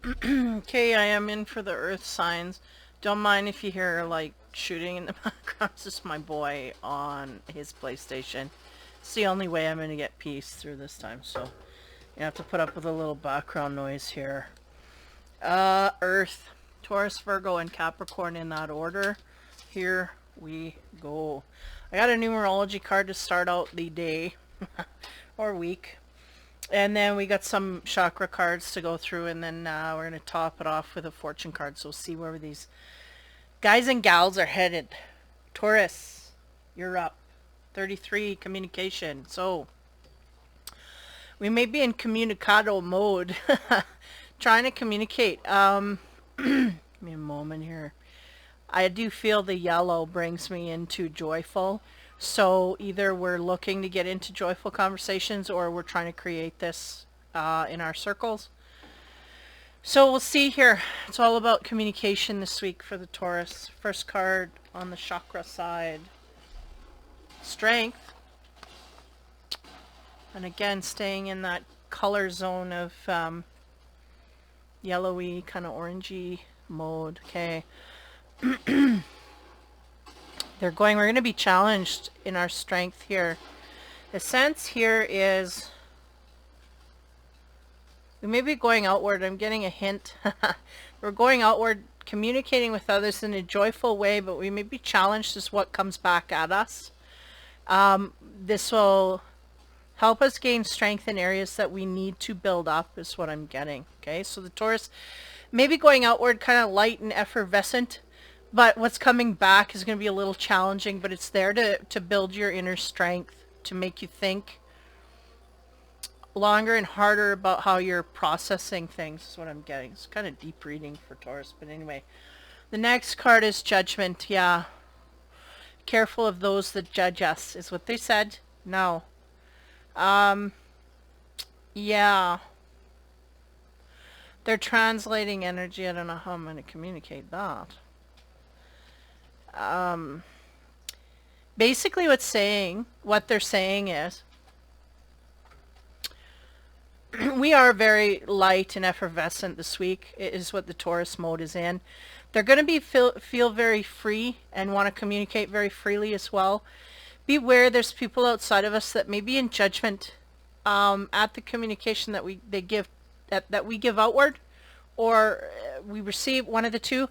Okay, I am in for the earth signs. Don't mind if you hear like shooting in the background. It's just my boy on his PlayStation. It's the only way I'm gonna get peace through this time, so you have to put up with a little background noise here. Earth, Taurus, Virgo, and Capricorn in that order. Here we go. I got a numerology card to start out the day or week. And then we got some chakra cards to go through, and then we're going to top it off with a fortune card. So we'll see where these guys and gals are headed. Taurus, you're up. 33, communication. So we may be in communicado mode, trying to communicate. Give me a moment here. I do feel the yellow brings me into joyful. So either we're looking to get into joyful conversations or we're trying to create this in our circles. So we'll see here. It's all about communication this week for the Taurus. First card on the chakra side. Strength. And again, staying in that color zone of yellowy, kind of orangey mode. Okay. We're going to be challenged in our strength here. The sense here is we may be going outward. I'm getting a hint. We're going outward, communicating with others in a joyful way, but we may be challenged as what comes back at us. This will help us gain strength in areas that we need to build up is what I'm getting. Okay, so the Taurus may be going outward kind of light and effervescent, but what's coming back is going to be a little challenging, but it's there to build your inner strength, to make you think longer and harder about how you're processing things is what I'm getting. It's kind of deep reading for Taurus, but anyway. The next card is Judgment. Yeah. Careful of those that judge us is what they said. No. Yeah. They're translating energy. I don't know how I'm going to communicate that. Basically what they're saying is we are very light and effervescent this week. It is what the Taurus mode is in. They're going to be feel very free and want to communicate very freely as well. Beware, there's people outside of us that may be in judgment at the communication that we give outward, or we receive, one of the two.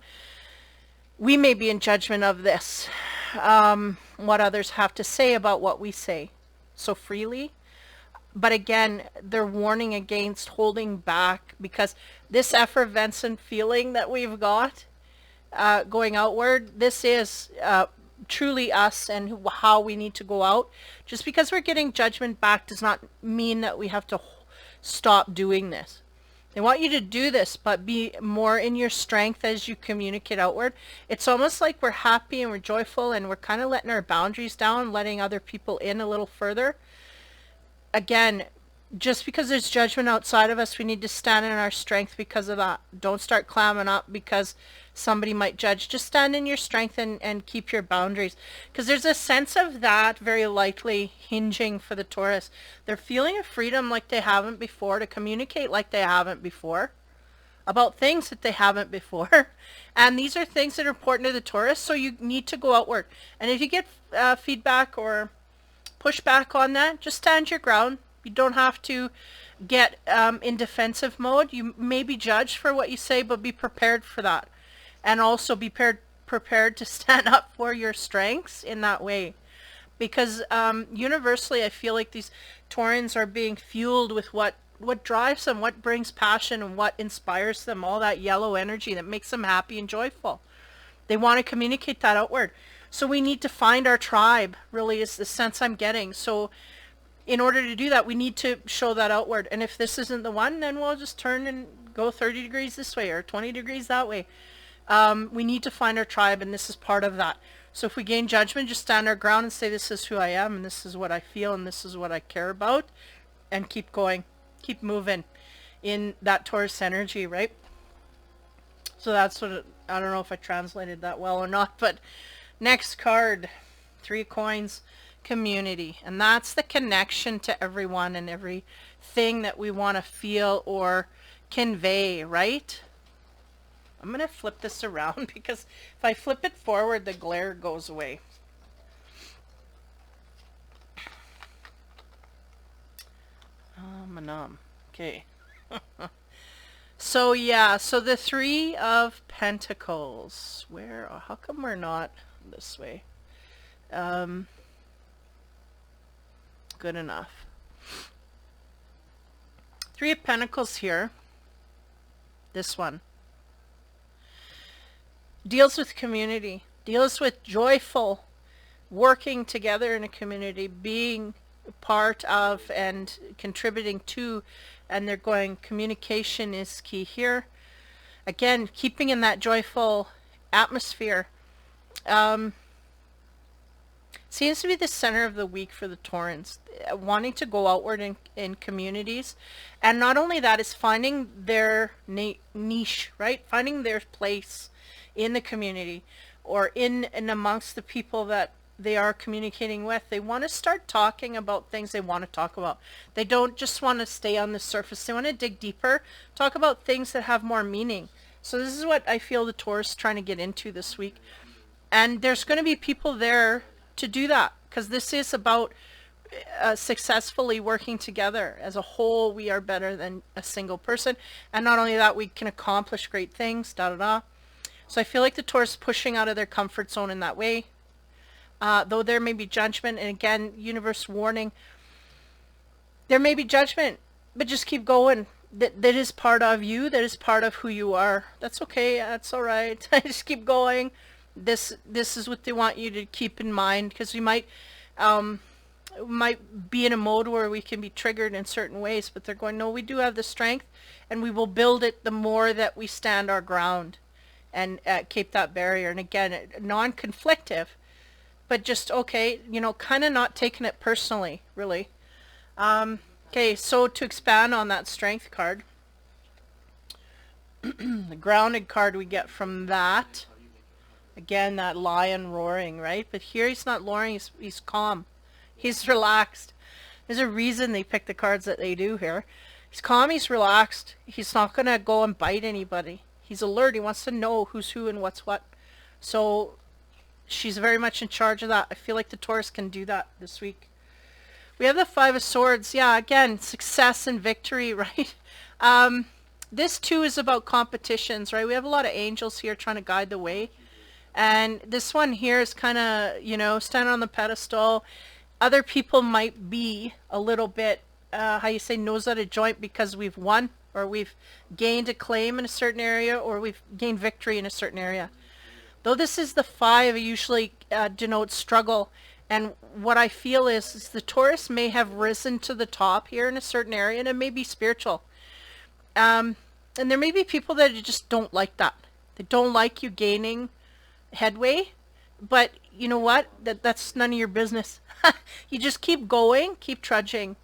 We may be in judgment of this, what others have to say about what we say so freely. But again, they're warning against holding back, because this effervescent feeling that we've got going outward, this is truly us and how we need to go out. Just because we're getting judgment back does not mean that we have to stop doing this. They want you to do this, but be more in your strength as you communicate outward. It's almost like we're happy and we're joyful and we're kind of letting our boundaries down, letting other people in a little further. Again, just because there's judgment outside of us, we need to stand in our strength because of that. Don't start clamming up because somebody might judge. Just stand in your strength and keep your boundaries. Because there's a sense of that very likely hinging for the Taurus. They're feeling a freedom like they haven't before, to communicate like they haven't before, about things that they haven't before. And these are things that are important to the Taurus, so you need to go outward. And if you get feedback or pushback on that, just stand your ground. You don't have to get in defensive mode. You may be judged for what you say, but be prepared for that. And also be prepared to stand up for your strengths in that way. Because universally, I feel like these Taurans are being fueled with what drives them, what brings passion, and what inspires them, all that yellow energy that makes them happy and joyful. They want to communicate that outward. So we need to find our tribe, really, is the sense I'm getting. So in order to do that, we need to show that outward. And if this isn't the one, then we'll just turn and go 30 degrees this way or 20 degrees that way. We need to find our tribe, and this is part of that. So if we gain judgment, just stand our ground and say, this is who I am, and this is what I feel, and this is what I care about, and keep going, keep moving in that Taurus energy, right? So that's what I don't know if I translated that well or not, but next card, 3 coins, community. And that's the connection to everyone and everything that we want to feel or convey, right? I'm going to flip this around because if I flip it forward, the glare goes away. Okay. So yeah, so the Three of Pentacles. How come we're not this way? Good enough. Three of Pentacles here. This one deals with community, deals with joyful working together in a community, being part of and contributing to, and they're going, communication is key here. Again, keeping in that joyful atmosphere. Seems to be the center of the week for the Taurans, wanting to go outward in communities. And not only that, is finding their niche, right? Finding their place in the community or in and amongst the people that they are communicating with. They want to start talking about things they want to talk about. They don't just want to stay on the surface. They want to dig deeper, talk about things that have more meaning. So this is what I feel the Taurus is trying to get into this week. And there's going to be people there to do that, because this is about successfully working together. As a whole, we are better than a single person. And not only that, we can accomplish great things, So I feel like the Taurus is pushing out of their comfort zone in that way. Though there may be judgment, and again, universe warning, there may be judgment, but just keep going. That is part of you, that is part of who you are. That's okay, that's all right. Just keep going. This is what they want you to keep in mind, because we might be in a mode where we can be triggered in certain ways, but they're going, no, we do have the strength, and we will build it the more that we stand our ground and keep that barrier. And again, non-conflictive, but just, okay, kind of not taking it personally, really. Okay, so to expand on that strength card, the grounded card we get from that, again, that lion roaring, right? But here he's not roaring, he's calm. He's relaxed. There's a reason they pick the cards that they do here. He's calm, he's relaxed. He's not going to go and bite anybody. He's alert, he wants to know who's who and what's what. So she's very much in charge of that. I feel like the Taurus can do that this week. We have the Five of Swords. Yeah, again, success and victory, right? This too is about competitions, right? We have a lot of angels here trying to guide the way. And this one here is kind of, standing on the pedestal. Other people might be a little bit, nose out of joint because we've won, or we've gained a claim in a certain area, or we've gained victory in a certain area. Though this is the five, it usually denotes struggle. And what I feel is the Taurus may have risen to the top here in a certain area, and it may be spiritual. And there may be people that just don't like that. They don't like you gaining headway, but you know what? That's none of your business. You just keep going, keep trudging.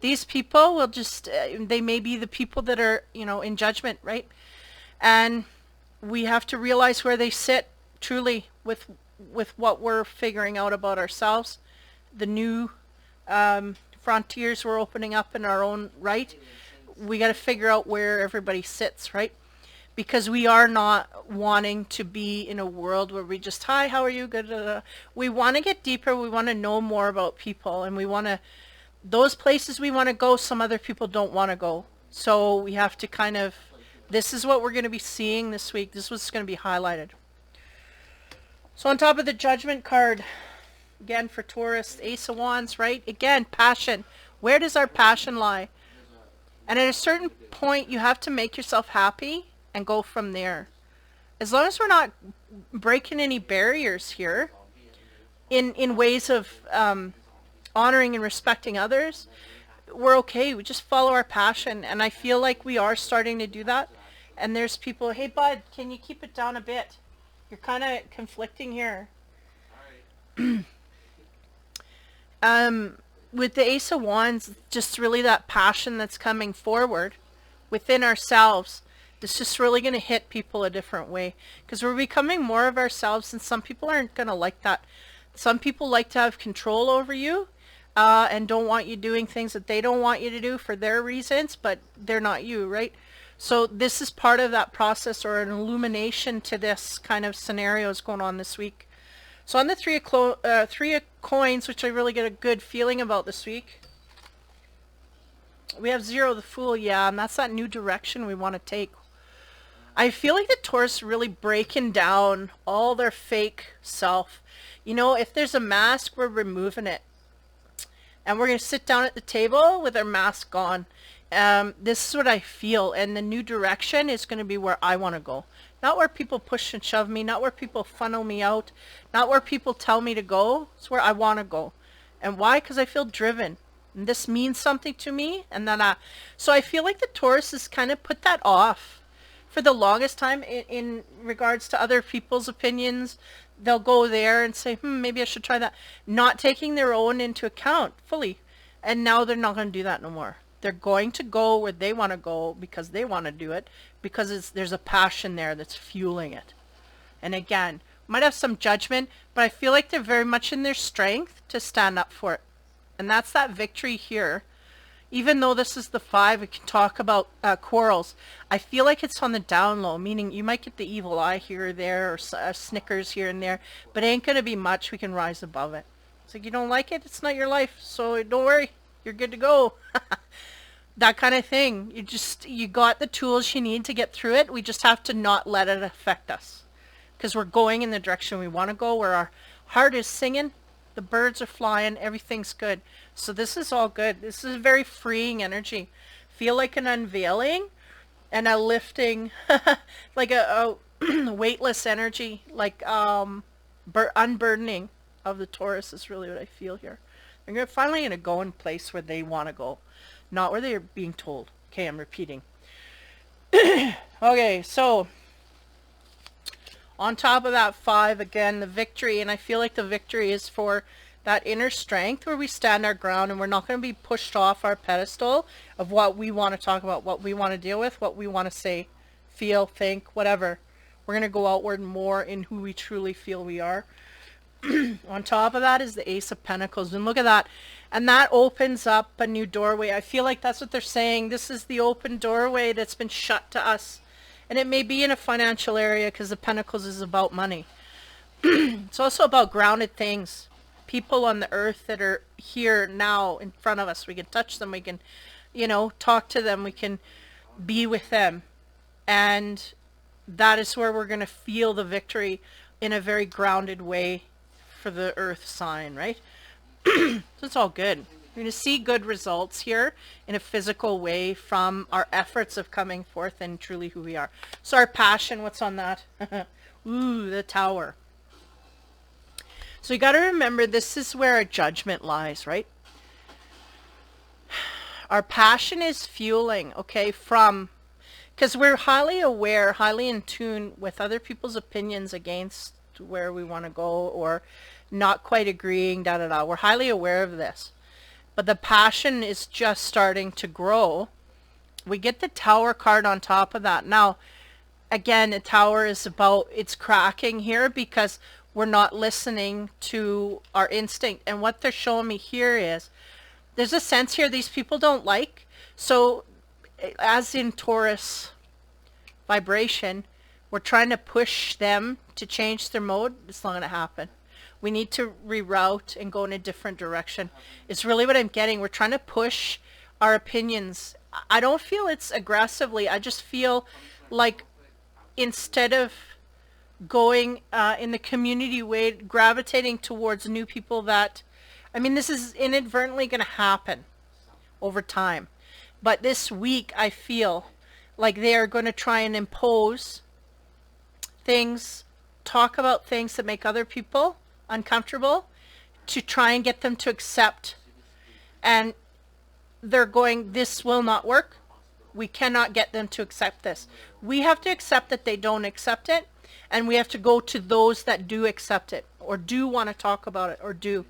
These people will just, they may be the people that are, in judgment, right? And we have to realize where they sit truly with what we're figuring out about ourselves, the new frontiers we're opening up in our own right. We got to figure out where everybody sits, right? Because we are not wanting to be in a world where we just, hi, how are you? Good. We want to get deeper. We want to know more about people, and we want to, those places we want to go, some other people don't want to go. So we have to kind of, this is what we're going to be seeing this week. This is what's going to be highlighted. So on top of the Judgment card, again for Taurus, Ace of Wands, right? Again, passion. Where does our passion lie? And at a certain point, you have to make yourself happy and go from there. As long as we're not breaking any barriers here in ways of honoring and respecting others, we're okay. We just follow our passion. And I feel like we are starting to do that. And there's people, hey, bud, can you keep it down a bit? You're kind of conflicting here. With the Ace of Wands, just really that passion that's coming forward within ourselves. It's just really going to hit people a different way, because we're becoming more of ourselves, and some people aren't going to like that. Some people like to have control over you. and don't want you doing things that they don't want you to do for their reasons, but they're not you, right? So this is part of that process, or an illumination to this kind of scenarios going on this week. So on the three of coins, which I really get a good feeling about this week, we have 0, the Fool, yeah, and that's that new direction we want to take. I feel like the Taurus really breaking down all their fake self. You know, if there's a mask, we're removing it. And we're going to sit down at the table with our mask on. This is what I feel. And the new direction is going to be where I want to go. Not where people push and shove me. Not where people funnel me out. Not where people tell me to go. It's where I want to go. And why? Because I feel driven. And this means something to me. And then so I feel like the Taurus has kind of put that off for the longest time in regards to other people's opinions. They'll go there and say, maybe I should try that. Not taking their own into account fully. And now they're not going to do that no more. They're going to go where they want to go because they want to do it. Because there's a passion there that's fueling it. And again, might have some judgment, but I feel like they're very much in their strength to stand up for it. And that's that victory here. Even though this is the 5, we can talk about quarrels. I feel like it's on the down low, meaning you might get the evil eye here or there, or snickers here and there, but it ain't going to be much. We can rise above it. It's like, you don't like it, it's not your life, so don't worry, you're good to go. That kind of thing. You got the tools you need to get through it. We just have to not let it affect us. Because we're going in the direction we want to go, where our heart is singing. The birds are flying. Everything's good. So this is all good. This is a very freeing energy. Feel like an unveiling and a lifting, like a weightless energy, like unburdening of the Taurus is really what I feel here. They're finally going to go in a place where they want to go, not where they're being told. Okay, I'm repeating. Okay, so on top of that 5, again, the victory, and I feel like the victory is for that inner strength where we stand our ground and we're not going to be pushed off our pedestal of what we want to talk about, what we want to deal with, what we want to say, feel, think, whatever. We're going to go outward more in who we truly feel we are. On top of that is the Ace of Pentacles, and look at that. And that opens up a new doorway. I feel like that's what they're saying. This is the open doorway that's been shut to us. And it may be in a financial area because the Pentacles is about money. It's also about grounded things. People on the earth that are here now in front of us. We can touch them. We can, talk to them. We can be with them. And that is where we're going to feel the victory in a very grounded way for the earth sign, right? So it's all good. We're going to see good results here in a physical way from our efforts of coming forth and truly who we are. So our passion, what's on that? Ooh, the Tower. So you got to remember, this is where our judgment lies, right? Our passion is fueling, okay, because we're highly aware, highly in tune with other people's opinions against where we want to go, or not quite agreeing, We're highly aware of this. But the passion is just starting to grow. We get the Tower card on top of that. Now, again, the Tower is about, it's cracking here because we're not listening to our instinct. And what they're showing me here is, there's a sense here these people don't like. So, as in Taurus vibration, we're trying to push them to change their mode. It's not going to happen. We need to reroute and go in a different direction. It's really what I'm getting. We're trying to push our opinions. I don't feel it's aggressively. I just feel like instead of going in the community way, gravitating towards new people that, this is inadvertently going to happen over time. But this week, I feel like they are going to try and impose things, talk about things that make other people uncomfortable, to try and get them to accept. And they're going, this will not work. We cannot get them to accept this. We have to accept that they don't accept it, and we have to go to those that do accept it, or do want to talk about it, or do.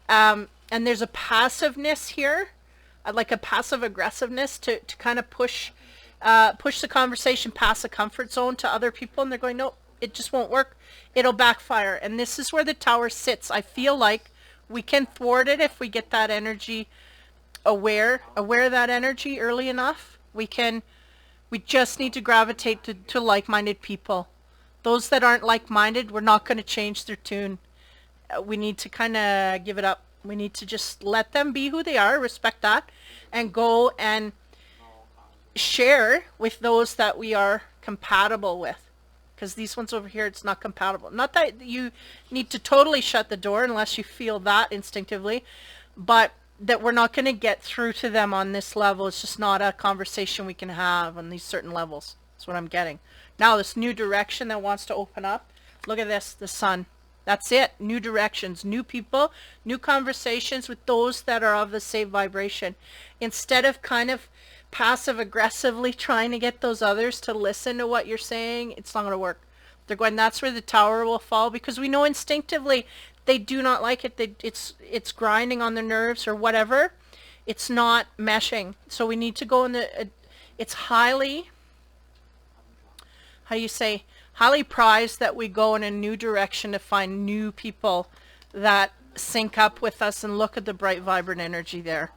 And there's a passiveness here, like a passive aggressiveness to kind of push the conversation past the comfort zone to other people, and they're going, no, it just won't work. It'll backfire. And this is where the Tower sits. I feel like We can thwart it if we get that energy aware of that energy early enough. We just need to gravitate to like-minded people. Those that aren't like-minded, we're not going to change their tune. We need to kind of give it up. We need to just let them be who they are, respect that, and go and share with those that we are compatible with. Because these ones over here, it's not compatible. Not that you need to totally shut the door unless you feel that instinctively, but that we're not going to get through to them on this level. It's just not a conversation we can have on these certain levels. That's what I'm getting. Now this new direction that wants to open up. Look at this, the sun. That's it. New directions, new people, new conversations with those that are of the same vibration. Instead of kind of passive aggressively trying to get those others to listen to what you're saying, it's not going to work. They're going, that's where the tower will fall, because we know instinctively they do not like it. It's grinding on their nerves or whatever. It's not meshing. So we need to go in the, it's highly, how do you say, highly prized that we go in a new direction to find new people that sync up with us and look at the bright, vibrant energy there.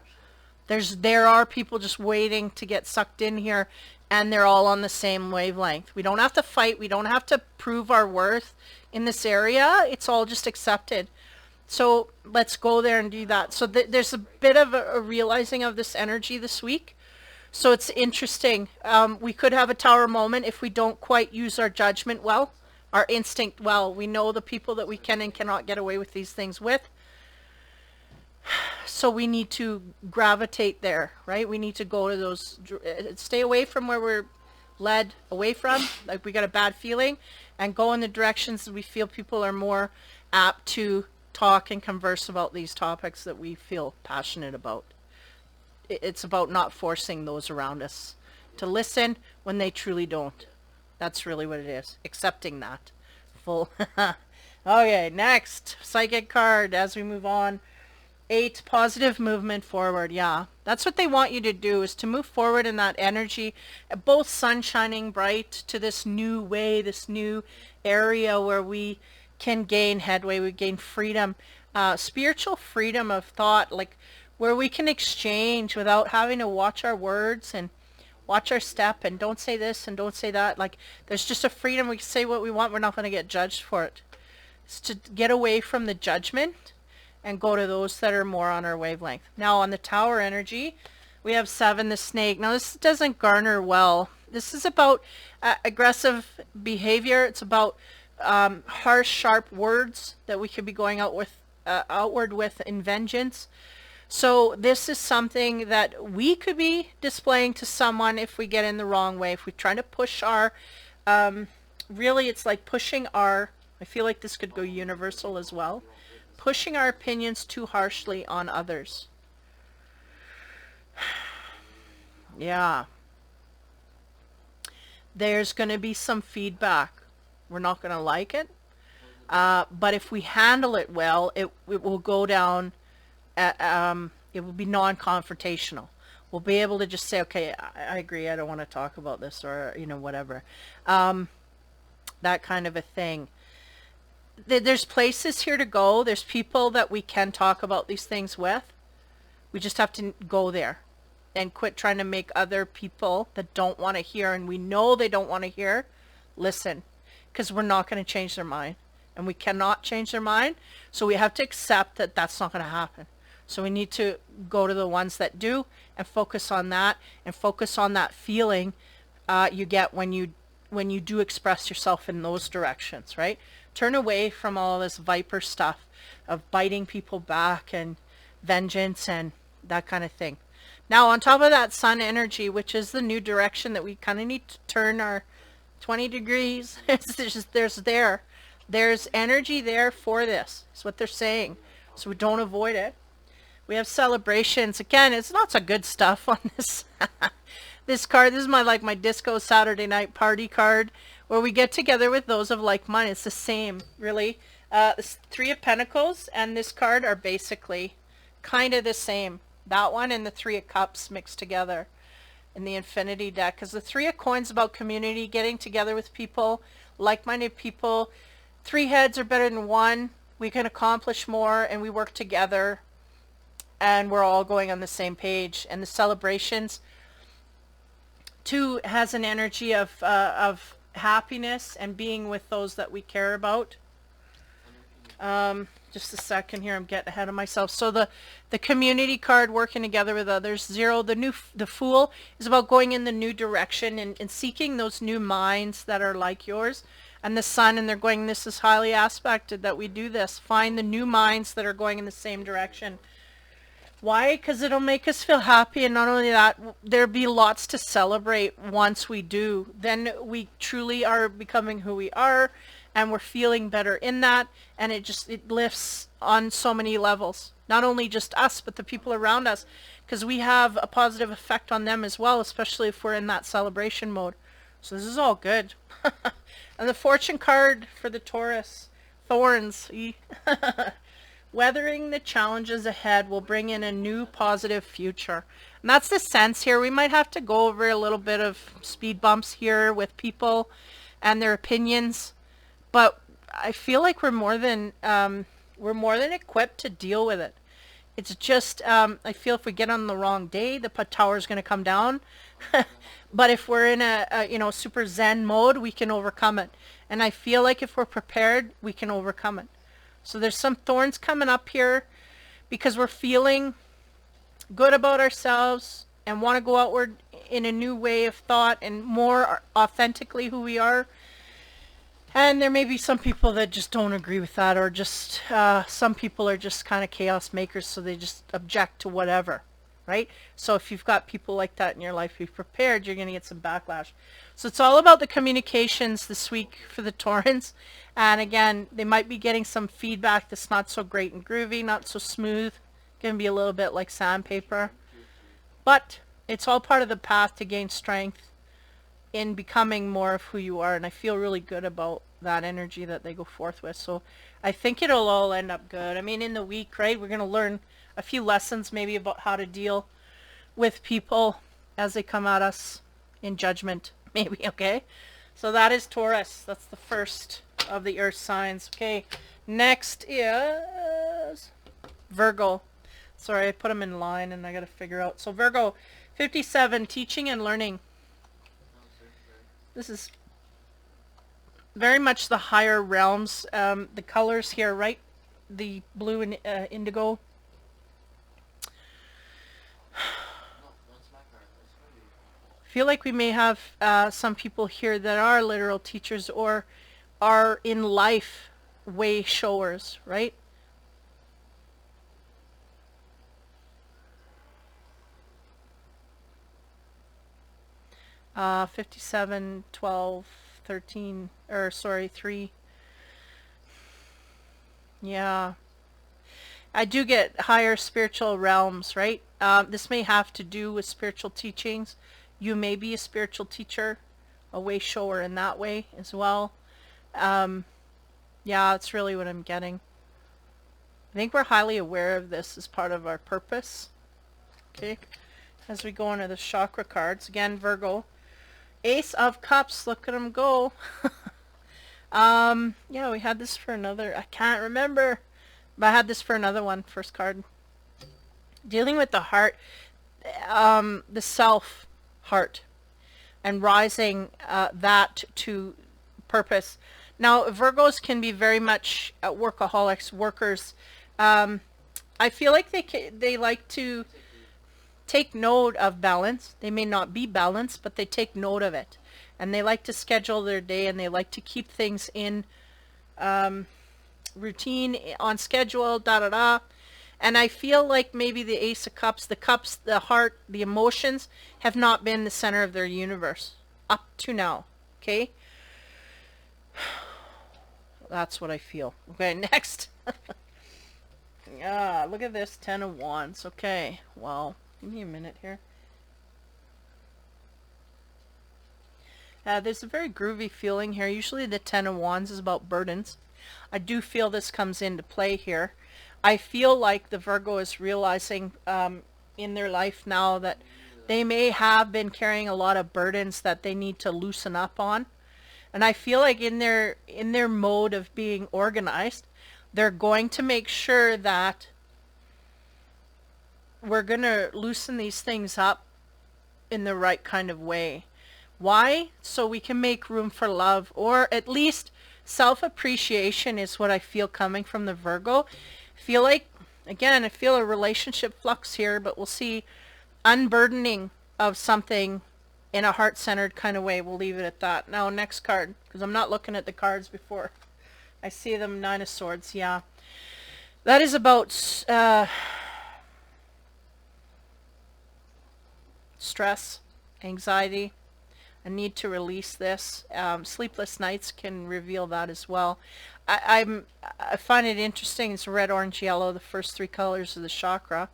There are people just waiting to get sucked in here, and they're all on the same wavelength. We don't have to fight. We don't have to prove our worth in this area. It's all just accepted. So let's go there and do that. So there's a bit of a realizing of this energy this week. So it's interesting. We could have a tower moment if we don't quite use our judgment well, our instinct well. We know the people that we can and cannot get away with these things with. So we need to gravitate there, right? We need to go to those, stay away from where we're led away from, like we got a bad feeling, and go in the directions that we feel people are more apt to talk and converse about these topics that we feel passionate about. It's about not forcing those around us to listen when they truly don't. That's really what it is. Accepting that. Full. Okay, next psychic card as we move on. 8, positive movement forward. Yeah, that's what they want you to do, is to move forward in that energy, both sun shining bright to this new way, this new area where we can gain headway, we gain freedom, spiritual freedom of thought, like where we can exchange without having to watch our words and watch our step and don't say this and don't say that. Like there's just a freedom. We can say what we want. We're not going to get judged for it. It's to get away from the judgment and go to those that are more on our wavelength. Now on the tower energy, we have 7, the snake. Now this doesn't garner well. This is about aggressive behavior. It's about harsh, sharp words that we could be going outward with in vengeance. So this is something that we could be displaying to someone if we get in the wrong way. If we're trying to push our, really it's like pushing our, I feel like this could go universal as well. Pushing our opinions too harshly on others. Yeah. There's going to be some feedback. We're not going to like it. But if we handle it well, it will go down, it will be non-confrontational. We'll be able to just say, okay, I agree, I don't want to talk about this, or, you know, whatever. That kind of a thing. There's places here to go. There's people that we can talk about these things with. We just have to go there and quit trying to make other people that don't want to hear, and we know they don't want to hear, listen, because we're not going to change their mind, and we cannot change their mind. So we have to accept that that's not going to happen. So we need to go to the ones that do and focus on that, and focus on that feeling you get when you do express yourself in those directions, right? Turn away from all this viper stuff of biting people back and vengeance and that kind of thing. Now on top of that sun energy, which is the new direction that we kind of need to turn our 20 degrees, there's energy there for this. That's what they're saying. So we don't avoid it. We have celebrations. Again, it's not so good stuff on this this card. This is my disco Saturday night party card, where we get together with those of like mind. It's the same, really. This 3 of Pentacles and this card are basically kind of the same. That one and the 3 of Cups mixed together in the Infinity deck. Because the 3 of Coins about community, getting together with people, like-minded people. 3 heads are better than 1. we can accomplish more, and we work together, and we're all going on the same page. And the celebrations too has an energy of happiness and being with those that we care about. Just a second here, I'm getting ahead of myself. So the community card, working together with others. 0, the Fool is about going in the new direction and seeking those new minds that are like yours. And the Sun, and they're going, this is highly aspected that we do this. Find the new minds that are going in the same direction. Why? Because it'll make us feel happy, and not only that, there'll be lots to celebrate once we do. Then we truly are becoming who we are, and we're feeling better in that, and it lifts on so many levels. Not only just us, but the people around us, because we have a positive effect on them as well, especially if we're in that celebration mode. So this is all good. And the Fortune card for the Taurus, Thorns. Weathering the challenges ahead will bring in a new positive future. And that's the sense here. We might have to go over a little bit of speed bumps here with people and their opinions, but I feel like we're more than equipped to deal with it. It's just I feel if we get on the wrong day, the tower is going to come down. But if we're in a super Zen mode, we can overcome it. And I feel like if we're prepared, we can overcome it. So there's some thorns coming up here because we're feeling good about ourselves and want to go outward in a new way of thought and more authentically who we are. And there may be some people that just don't agree with that, or just some people are just kind of chaos makers, so they just object to whatever, right? So if you've got people like that in your life, be prepared, you're going to get some backlash. So it's all about the communications this week for the Taurans. And again, they might be getting some feedback that's not so great and groovy, not so smooth. Going to be a little bit like sandpaper. But it's all part of the path to gain strength in becoming more of who you are. And I feel really good about that energy that they go forth with. So I think it'll all end up good. I mean, in the week, right, we're going to learn a few lessons maybe about how to deal with people as they come at us in judgment, maybe. Okay, so that is Taurus. That's the first of the earth signs. Okay, next is Virgo. Sorry, I put them in line and I got to figure out. So Virgo 57, teaching and learning. This is very much the higher realms. The colors here, right, the blue and indigo. Feel like we may have some people here that are literal teachers or are in life way showers, right? Uh, 57, 12, 13, or sorry, 3. Yeah. I do get higher spiritual realms, right? This may have to do with spiritual teachings. You may be a spiritual teacher, a way shower in that way as well. Yeah, that's really what I'm getting. I think we're highly aware of this as part of our purpose. Okay, as we go into the chakra cards, again, Virgo. Ace of Cups, look at them go. Yeah, we had this for another, I can't remember, but I had this for another one, first card. Dealing with the heart, the self heart, and rising that to purpose. Now, Virgos can be very much workaholics, workers. I feel like they like to take note of balance. They may not be balanced, but they take note of it. And they like to schedule their day, and they like to keep things in routine, on schedule, da-da-da. And I feel like maybe the Ace of Cups, the heart, the emotions have not been the center of their universe up to now. Okay? That's what I feel. Okay, next. Ah, look at this, 10 of Wands. Okay, well, give me a minute here. There's a very groovy feeling here. Usually the 10 of Wands is about burdens. I do feel this comes into play here. I feel like the Virgo is realizing in their life now that they may have been carrying a lot of burdens that they need to loosen up on. And I feel like in their mode of being organized, They're going to make sure that we're going to loosen these things up in the right kind of way. Why? So we can make room for love, or at least self-appreciation is what I feel coming from the Virgo. I feel like, again, I feel a relationship flux here, but we'll see. Unburdening of something in a heart-centered kind of way. We'll leave it at that. Now, next card, because I'm not looking at the cards before I see them. Nine of Swords, yeah. That is about stress, anxiety, a need to release this. Sleepless nights can reveal that as well. I find it interesting. It's red, orange, yellow, the first three colors of the chakra.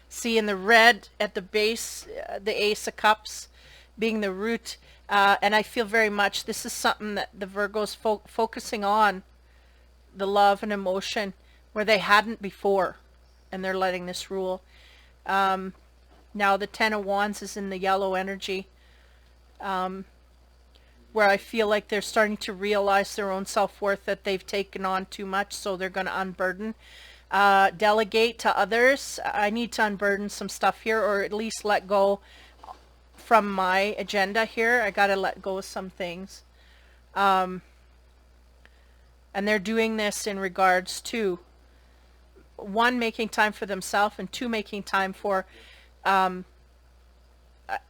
See, in the red at the base, the Ace of Cups being the root. And I feel very much this is something that the Virgo's focusing on, the love and emotion, where they hadn't before. And they're letting this rule. Now the Ten of Wands is in the yellow energy, where I feel like they're starting to realize their own self-worth, that they've taken on too much, so they're going to unburden. Delegate to others. I need to unburden some stuff here, or at least let go from my agenda here. I got to let go of some things. And they're doing this in regards to, one, making time for themselves, and two, making time for, I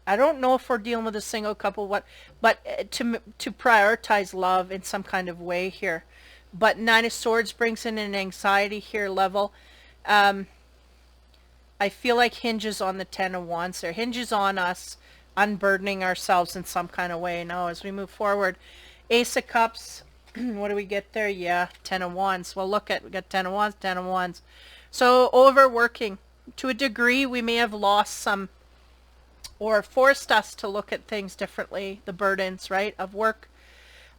don't know if we're dealing with a single couple, but to prioritize love in some kind of way here. But Nine of Swords brings in an anxiety here level. I feel like hinges on the Ten of Wands there. Hinges on us unburdening ourselves in some kind of way. Now, as we move forward, Ace of Cups, what do we get there? Yeah, Ten of Wands. Well, look at, we got Ten of Wands, Ten of Wands. So overworking. To a degree, we may have lost some, or forced us to look at things differently. The burdens, right, of work.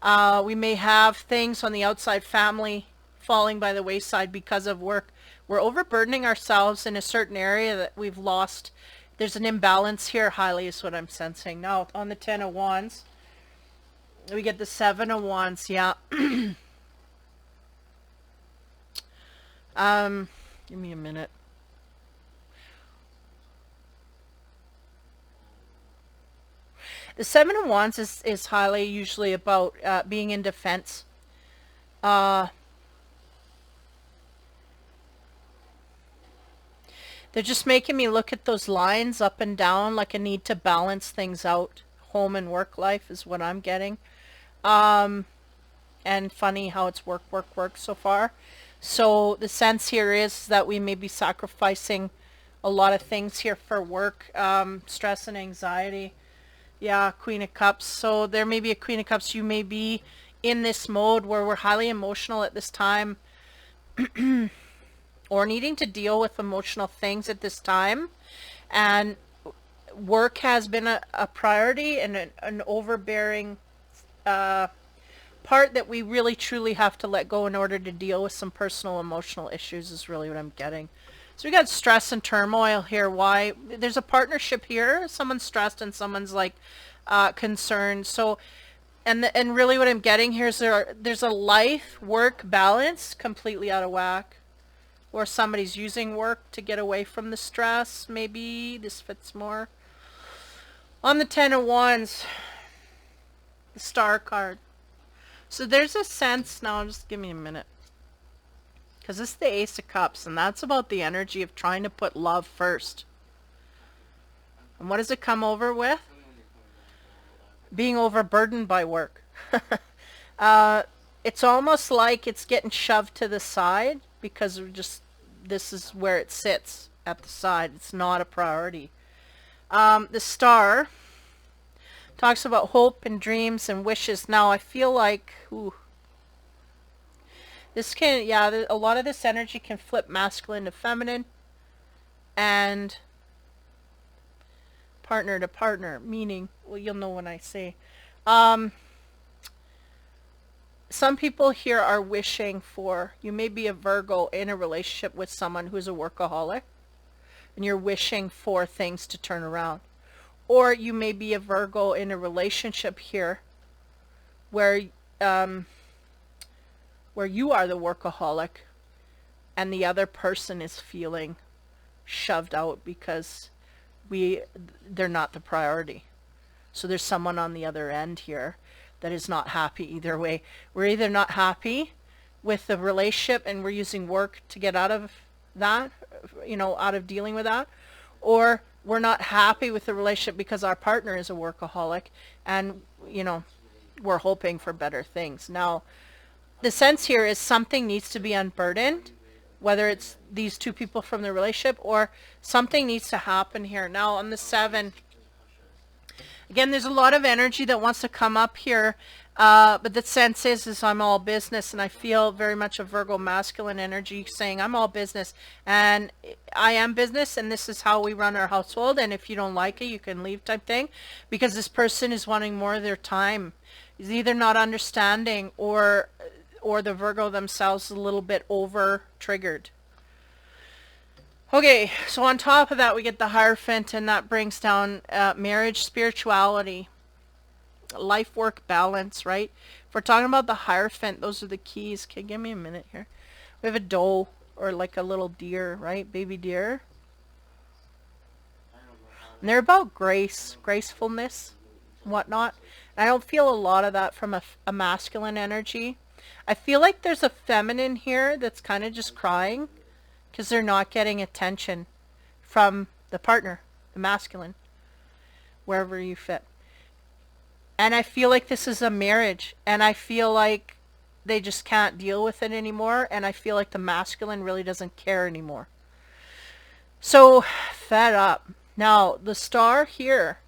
We may have things on the outside family falling by the wayside because of work. We're overburdening ourselves in a certain area that we've lost. There's an imbalance here, highly, is what I'm sensing. Now, on the Ten of Wands, we get the Seven of Wands, yeah. Give me a minute. The Seven of Wands is highly usually about being in defense. They're just making me look at those lines up and down, like a need to balance things out. Home and work life is what I'm getting. And funny how it's work, work, work so far. So the sense here is that we may be sacrificing a lot of things here for work, stress and anxiety. Yeah, Queen of Cups. So there may be a Queen of Cups. You may be in this mode where we're highly emotional at this time, or needing to deal with emotional things at this time. And work has been a priority and an overbearing part that we really truly have to let go in order to deal with some personal emotional issues, is really what I'm getting. So we got stress and turmoil here. Why? There's a partnership here. Someone's stressed and someone's like concerned. So, and really what I'm getting here is there's a life work balance completely out of whack, or somebody's using work to get away from the stress. Maybe this fits more. On the Ten of Wands, the Star card. So there's a sense now. Just give me a minute. Because this is the Ace of Cups, and that's about the energy of trying to put love first. And what does it come over with? Being overburdened by work. It's almost like it's getting shoved to the side because of just, this is where it sits at the side. It's not a priority. The Star talks about hope and dreams and wishes. Now I feel like, ooh, this can, yeah, a lot of this energy can flip masculine to feminine and partner to partner, meaning, well, you'll know when I say. Some people here are wishing for, you may be a Virgo in a relationship with someone who's a workaholic, and you're wishing for things to turn around. Or you may be a Virgo in a relationship here where where you are the workaholic and the other person is feeling shoved out because they're not the priority. So there's someone on the other end here that is not happy either way. We're either not happy with the relationship and we're using work to get out of that, out of dealing with that, or we're not happy with the relationship because our partner is a workaholic and, we're hoping for better things. Now, the sense here is something needs to be unburdened, whether it's these two people from the relationship or something needs to happen here. Now, on the 7, again, there's a lot of energy that wants to come up here, but the sense is I'm all business, and I feel very much a Virgo masculine energy saying I'm all business, and I am business, and this is how we run our household, and if you don't like it, you can leave type thing, because this person is wanting more of their time. Is either not understanding or the Virgo themselves is a little bit over triggered. Okay, so on top of that, we get the Hierophant, and that brings down marriage, spirituality, life, work, balance, right? If we're talking about the Hierophant, those are the keys. Okay, give me a minute here. We have a doe, or like a little deer, right? Baby deer. And they're about grace, gracefulness, whatnot. And I don't feel a lot of that from a masculine energy. I feel like there's a feminine here that's kind of just crying because they're not getting attention from the partner, the masculine, wherever you fit. And I feel like this is a marriage, and I feel like they just can't deal with it anymore, and I feel like the masculine really doesn't care anymore. So, fed up. Now, the star here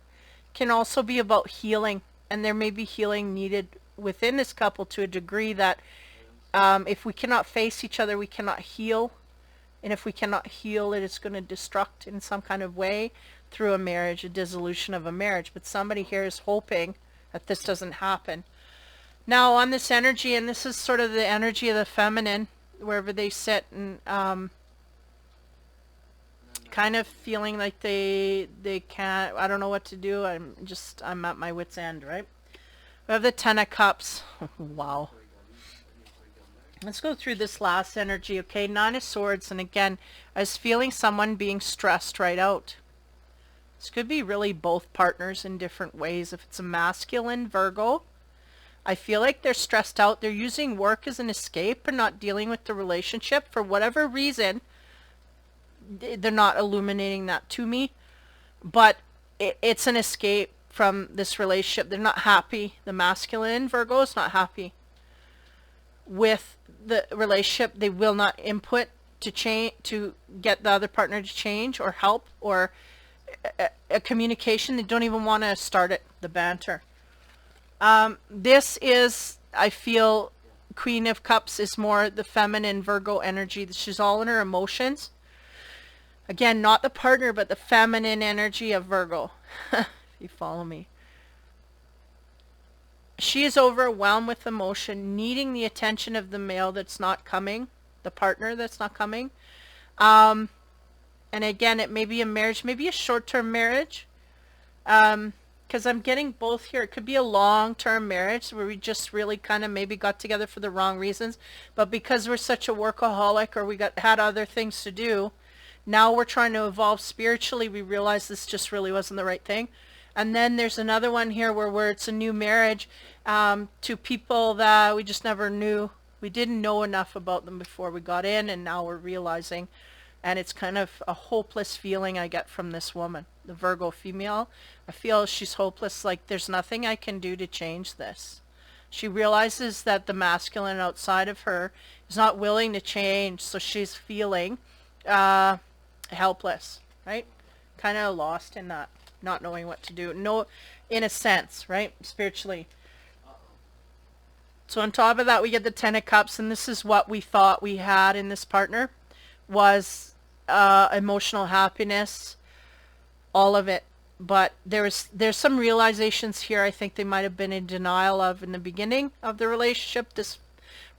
can also be about healing, and there may be healing needed within this couple to a degree that if we cannot face each other, we cannot heal. And if we cannot heal, it is going to destruct in some kind of way through a marriage, a dissolution of a marriage. But somebody here is hoping that this doesn't happen. Now, on this energy, and this is sort of the energy of the feminine, wherever they sit, and kind of feeling like they can't, I don't know what to do. I'm at my wit's end, right? We have the 10 of Cups. Wow. Let's go through this last energy, okay? 9 of Swords, and again, I was feeling someone being stressed right out. This could be really both partners in different ways. If it's a masculine Virgo, I feel like they're stressed out. They're using work as an escape and not dealing with the relationship for whatever reason. They're not illuminating that to me, but it's an escape from this relationship. They're not happy. The masculine Virgo is not happy with the relationship. They will not input to change, to get the other partner to change or help, or a communication. They don't even want to start it, the banter. This is, I feel, Queen of Cups is more the feminine Virgo energy. She's all in her emotions. Again, not the partner, but the feminine energy of Virgo. If you follow me. She is overwhelmed with emotion, needing the attention of the male that's not coming, the partner that's not coming. And again, it may be a marriage, maybe a short-term marriage. Because I'm getting both here. It could be a long-term marriage where we just really kind of maybe got together for the wrong reasons. But because we're such a workaholic, or we had other things to do, now we're trying to evolve spiritually. We realize this just really wasn't the right thing. And then there's another one here where it's a new marriage to people that we just never knew. We didn't know enough about them before we got in, and now we're realizing. And it's kind of a hopeless feeling I get from this woman, the Virgo female. I feel she's hopeless, like there's nothing I can do to change this. She realizes that the masculine outside of her is not willing to change, so she's feeling helpless, right? Kind of lost in that, not knowing what to do. No, in a sense, right? Spiritually. So on top of that, we get the 10 of Cups, and this is what we thought we had in this partner, was emotional happiness, all of it. But there's some realizations here I think they might have been in denial of in the beginning of the relationship, this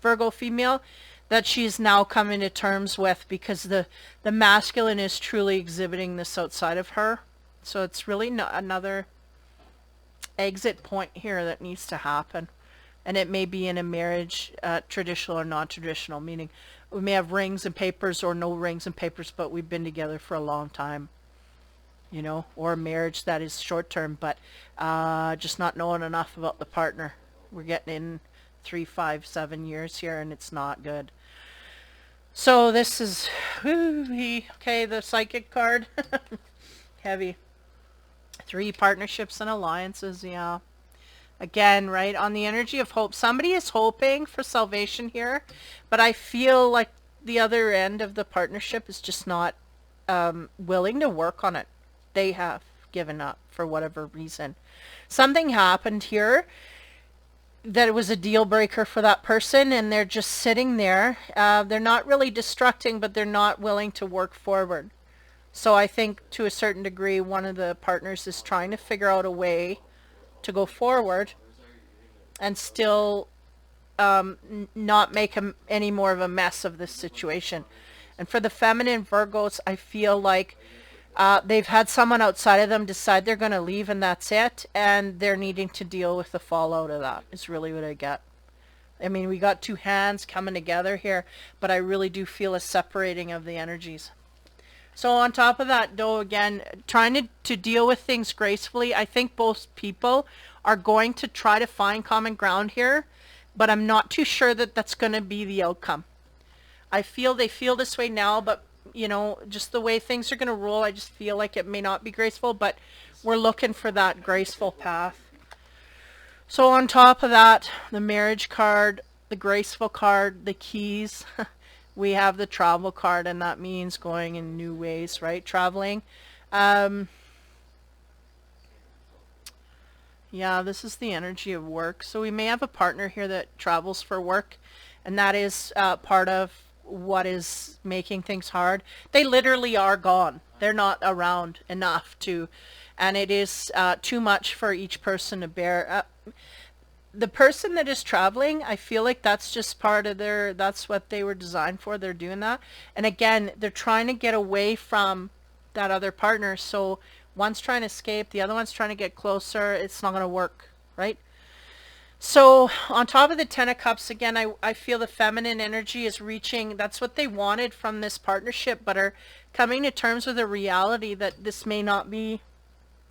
Virgo female, that she's now coming to terms with, because the masculine is truly exhibiting this outside of her. So it's really another exit point here that needs to happen. And it may be in a marriage, traditional or non-traditional, meaning we may have rings and papers or no rings and papers, but we've been together for a long time, you know, or a marriage that is short term, but just not knowing enough about the partner. We're getting in 3, 5, 7 years here, and it's not good. So this is, okay, the psychic card, heavy. 3 partnerships and alliances, yeah. Again, right, on the energy of hope. Somebody is hoping for salvation here, but I feel like the other end of the partnership is just not willing to work on it. They have given up for whatever reason. Something happened here that it was a deal breaker for that person, and they're just sitting there. They're not really destructing, but they're not willing to work forward. So I think to a certain degree, one of the partners is trying to figure out a way to go forward and still not make any more of a mess of this situation. And for the feminine Virgos, I feel like they've had someone outside of them decide they're going to leave, and that's it, and they're needing to deal with the fallout of that is really what I get. I mean, we got 2 hands coming together here, but I really do feel a separating of the energies. So on top of that, though, again, trying to deal with things gracefully, I think both people are going to try to find common ground here, but I'm not too sure that that's going to be the outcome. I feel they feel this way now, but, you know, just the way things are going to roll, I just feel like it may not be graceful, but we're looking for that graceful path. So on top of that, the marriage card, the graceful card, the keys, we have the travel card, and that means going in new ways, right? Traveling. Yeah, this is the energy of work. So we may have a partner here that travels for work, and that is part of what is making things hard. They literally are gone. They're not around enough to, and it is too much for each person to bear. The person that is traveling, I feel like that's just part of that's what they were designed for. They're doing that. And again, they're trying to get away from that other partner. So one's trying to escape, the other one's trying to get closer. It's not going to work, right? So on top of the 10 of Cups, again, I feel the feminine energy is reaching. That's what they wanted from this partnership, but are coming to terms with the reality that this may not be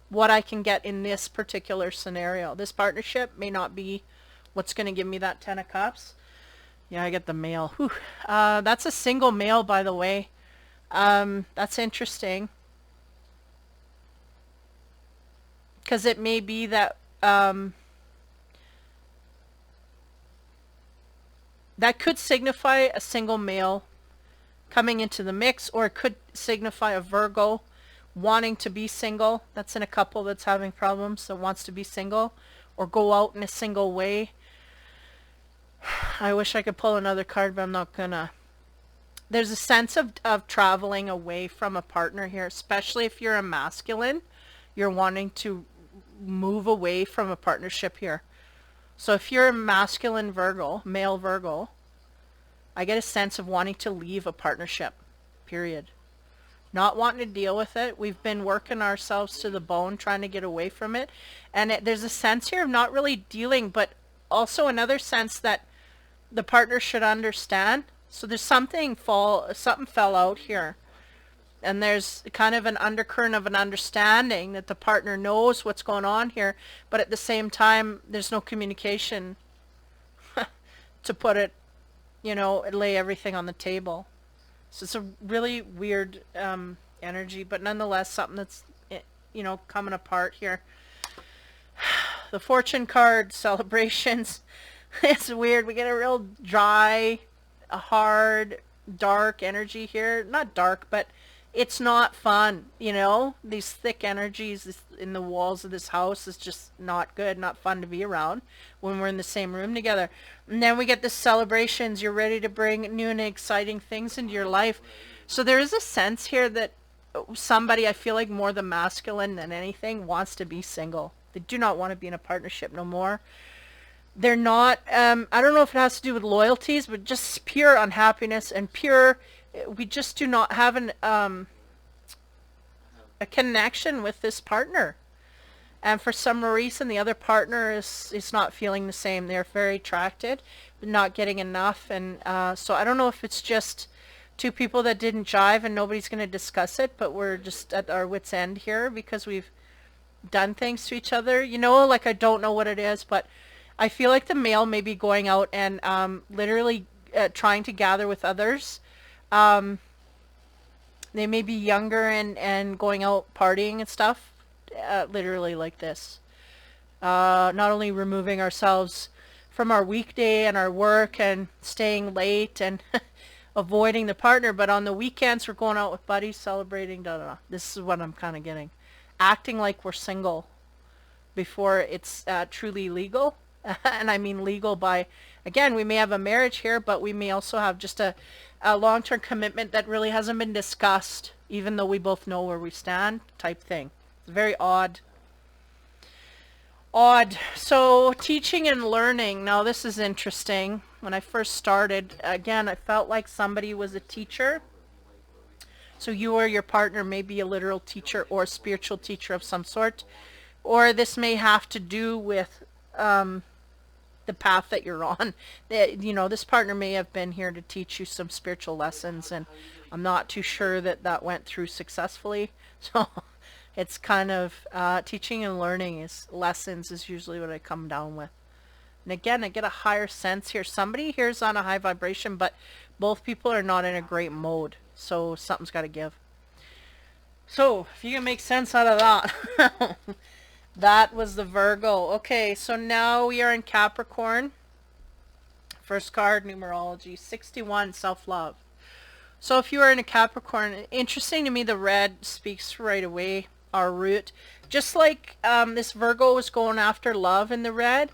what I can get in this particular scenario. This partnership may not be what's going to give me that 10 of Cups. Yeah, I get the male. Whew. That's a single male, by the way. That's interesting. Because it may be that that could signify a single male coming into the mix, or it could signify a Virgo wanting to be single. That's in a couple that's having problems, that wants to be single or go out in a single way. I wish I could pull another card, but I'm not gonna. There's a sense of traveling away from a partner here, especially if you're a masculine. You're wanting to move away from a partnership here. So if you're a masculine Virgo, male Virgo, I get a sense of wanting to leave a partnership, period. Not wanting to deal with it. We've been working ourselves to the bone, trying to get away from it. And there's a sense here of not really dealing, but also another sense that the partner should understand. So there's something fell out here. And there's kind of an undercurrent of an understanding that the partner knows what's going on here, but at the same time, there's no communication to put it, you know, lay everything on the table. So it's a really weird energy, but nonetheless, something that's, you know, coming apart here. The fortune card, celebrations. It's weird. We get a real dry, a hard, dark energy here. Not dark, but it's not fun, you know? These thick energies in the walls of this house is just not good, not fun to be around when we're in the same room together. And then we get the celebrations. You're ready to bring new and exciting things into your life. So there is a sense here that somebody, I feel like more the masculine than anything, wants to be single. They do not want to be in a partnership no more. They're not, I don't know if it has to do with loyalties, but just pure unhappiness and pure, we just do not have a connection with this partner. And for some reason, the other partner is not feeling the same. They're very attracted, but not getting enough. And so I don't know if it's just two people that didn't jive and nobody's going to discuss it, but we're just at our wits' end here because we've done things to each other. You know, like I don't know what it is, but I feel like the male may be going out and literally trying to gather with others. They may be younger and going out partying and stuff, literally like this. Not only removing ourselves from our weekday and our work and staying late and avoiding the partner, but on the weekends we're going out with buddies, celebrating, da da da. This is what I'm kind of getting. Acting like we're single before it's truly legal. And I mean legal by, again, we may have a marriage here, but we may also have just a long-term commitment that really hasn't been discussed, even though we both know where we stand, type thing. It's very odd. So teaching and learning. Now this is interesting. When I first started, again, I felt like somebody was a teacher. So you or your partner may be a literal teacher or a spiritual teacher of some sort. Or this may have to do with the path that you're on. You know, this partner may have been here to teach you some spiritual lessons, and I'm not too sure that that went through successfully. So it's kind of teaching and learning is lessons is usually what I come down with. And again, I get a higher sense here. Somebody here is on a high vibration, but both people are not in a great mode. So something's got to give. So if you can make sense out of that. That was the Virgo. Okay, so now we are in Capricorn. First card, numerology, 61, self-love. So if you are in a Capricorn, interesting to me, the red speaks right away, our root. Just like this Virgo was going after love in the red,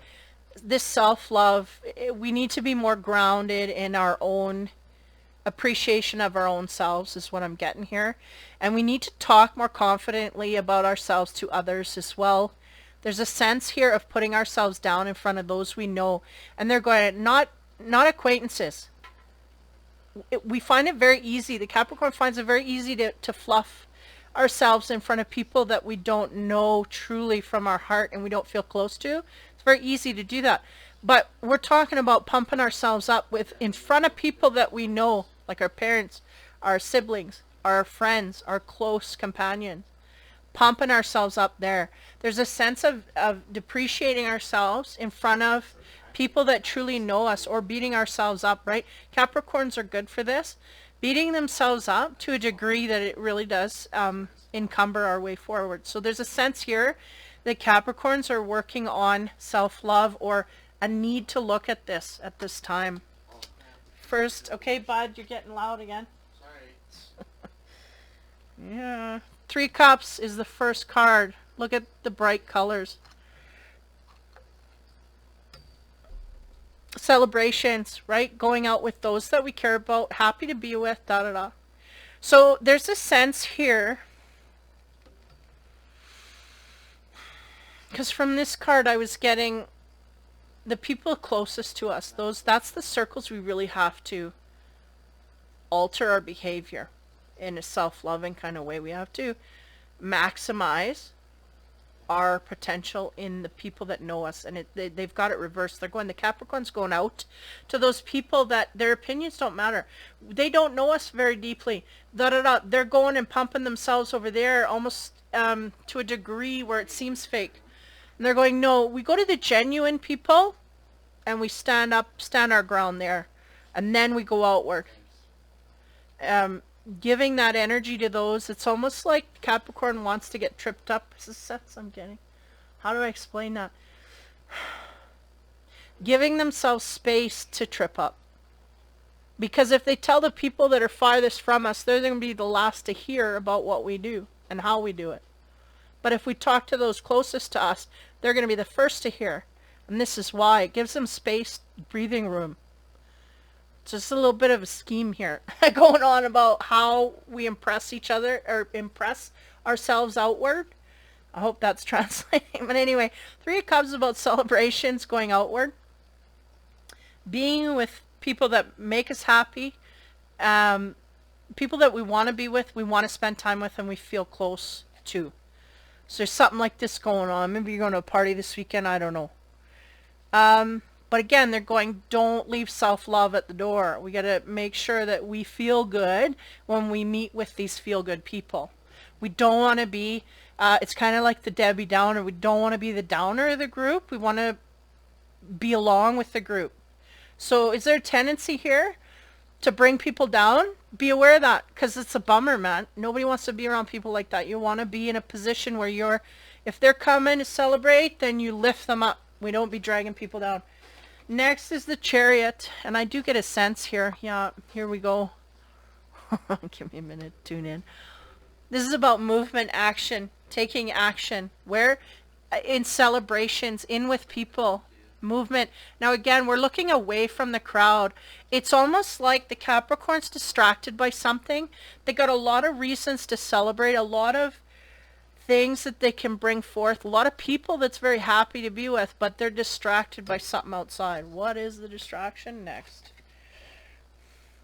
this self-love, we need to be more grounded in our own appreciation of our own selves is what I'm getting here. And we need to talk more confidently about ourselves to others as well. There's a sense here of putting ourselves down in front of those we know. And they're going, not acquaintances. We find it very easy, the Capricorn finds it very easy to fluff ourselves in front of people that we don't know truly from our heart and we don't feel close to. It's very easy to do that. But we're talking about pumping ourselves up in front of people that we know, like our parents, our siblings, our friends, our close companions. Pumping ourselves up there. There's a sense of depreciating ourselves in front of people that truly know us, or beating ourselves up, right? Capricorns are good for this. Beating themselves up to a degree that it really does encumber our way forward. So there's a sense here that Capricorns are working on self-love, or a need to look at this time. First, okay, bud, you're getting loud again. Sorry. Yeah. 3 Cups is the first card. Look at the bright colors. Celebrations, right? Going out with those that we care about, happy to be with, da da da. So there's a sense here, because from this card I was getting the people closest to us. That's the circles we really have to alter our behavior in a self-loving kind of way. We have to maximize our potential in the people that know us, and they've got it reversed. They're going, the Capricorn's going out to those people that their opinions don't matter. They don't know us very deeply. Da da da. They're going and pumping themselves over there almost to a degree where it seems fake. And they're going, no, we go to the genuine people and we stand our ground there, and then we go outward. Giving that energy to those, it's almost like Capricorn wants to get tripped up. Is the sense I'm getting? How do I explain that? Giving themselves space to trip up. Because if they tell the people that are farthest from us, they're going to be the last to hear about what we do and how we do it. But if we talk to those closest to us, they're going to be the first to hear. And this is why. It gives them space, breathing room. Just a little bit of a scheme here going on about how we impress each other, or impress ourselves outward. I hope that's translating. But anyway, 3 of Cups is about celebrations, going outward. Being with people that make us happy. People that we want to be with, we want to spend time with, and we feel close to. So there's something like this going on. Maybe you're going to a party this weekend. I don't know. But again, they're going, don't leave self-love at the door. We got to make sure that we feel good when we meet with these feel-good people. We don't want to be, it's kind of like the Debbie Downer. We don't want to be the downer of the group. We want to be along with the group. So is there a tendency here to bring people down? Be aware of that, because it's a bummer, man. Nobody wants to be around people like that. You want to be in a position where you're, if they're coming to celebrate, then you lift them up. We don't be dragging people down. Next is the Chariot, and I do get a sense here. Yeah, here we go. Give me a minute, tune in. This is about movement, action, taking action. Where? In celebrations, in with people, movement. Now again, we're looking away from the crowd. It's almost like the Capricorn's distracted by something. They got a lot of reasons to celebrate, a lot of things that they can bring forth, a lot of people that's very happy to be with, but they're distracted by something outside. What is the distraction? Next.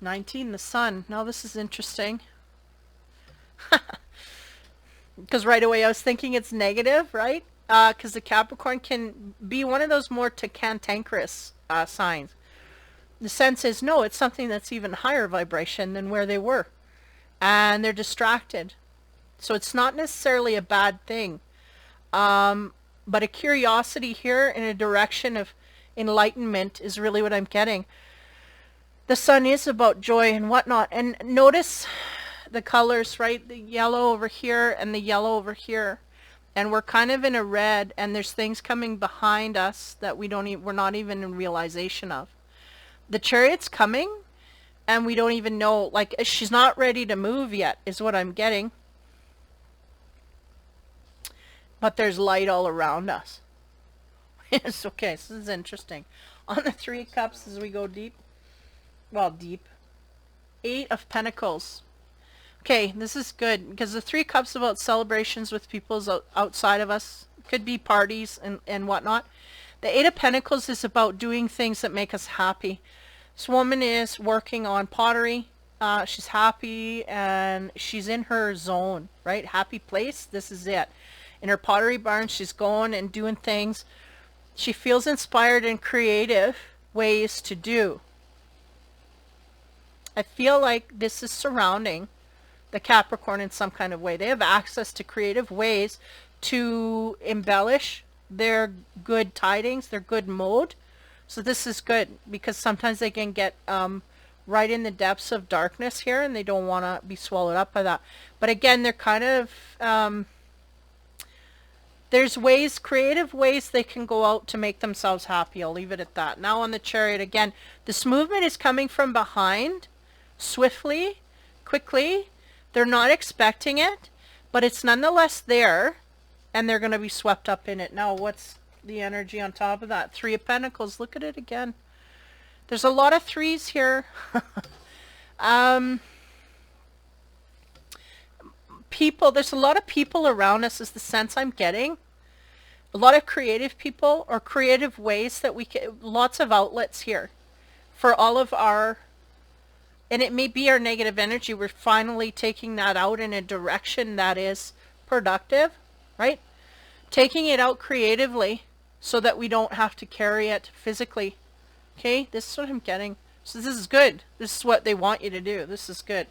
19, the Sun. Now this is interesting. Because right away I was thinking it's negative, right? Because the Capricorn can be one of those more cantankerous signs. The sense is, no, it's something that's even higher vibration than where they were. And they're distracted. So it's not necessarily a bad thing. But a curiosity here in a direction of enlightenment is really what I'm getting. The Sun is about joy and whatnot. And notice the colors, right? The yellow over here and the yellow over here. And we're kind of in a red, and there's things coming behind us that we're not even in realization of. The Chariot's coming, and we don't even know, like, she's not ready to move yet, is what I'm getting. But there's light all around us. It's okay, so this is interesting. On the Three of Cups, as we go deep, well, deep, 8 of Pentacles. Okay, this is good, because the Three of Cups about celebrations with people outside of us. Could be parties and whatnot. The 8 of Pentacles is about doing things that make us happy. This woman is working on pottery. She's happy, and she's in her zone, right? Happy place, this is it. In her pottery barn, she's going and doing things. She feels inspired and creative ways to do. I feel like this is surrounding the Capricorn in some kind of way. They have access to creative ways to embellish their good tidings, their good mode. So this is good, because sometimes they can get right in the depths of darkness here, and they don't want to be swallowed up by that. But again, they're kind of, there's ways, creative ways they can go out to make themselves happy. I'll leave it at that. Now on the Chariot, again, this movement is coming from behind, swiftly, quickly. They're not expecting it, but it's nonetheless there, and they're going to be swept up in it. Now, what's the energy on top of that? 3 of Pentacles. Look at it again. There's a lot of threes here. People, there's a lot of people around us is the sense I'm getting. A lot of creative people, or creative ways that we can, lots of outlets here for all of our, and it may be our negative energy. We're finally taking that out in a direction that is productive, right? Taking it out creatively so that we don't have to carry it physically. Okay, this is what I'm getting. So this is good. This is what they want you to do. This is good.